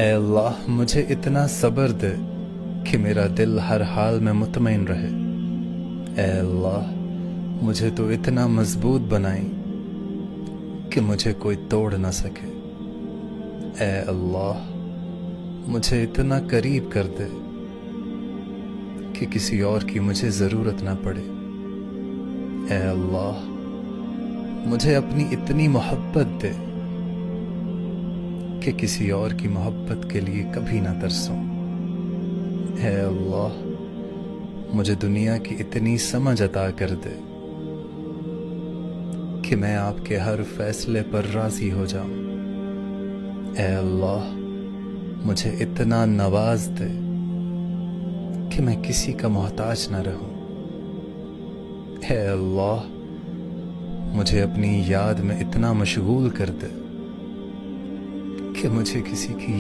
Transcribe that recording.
اے اللہ مجھے اتنا صبر دے کہ میرا دل ہر حال میں مطمئن رہے۔ اے اللہ مجھے تو اتنا مضبوط بنائی کہ مجھے کوئی توڑ نہ سکے۔ اے اللہ مجھے اتنا قریب کر دے کہ کسی اور کی مجھے ضرورت نہ پڑے۔ اے اللہ مجھے اپنی اتنی محبت دے کہ کسی اور کی محبت کے لیے کبھی نہ ترسوں۔ اے اللہ مجھے دنیا کی اتنی سمجھ عطا کر دے کہ میں آپ کے ہر فیصلے پر راضی ہو جاؤں۔ اے اللہ مجھے اتنا نواز دے کہ میں کسی کا محتاج نہ رہوں۔ اے اللہ مجھے اپنی یاد میں اتنا مشغول کر دے کہ مجھے کسی کی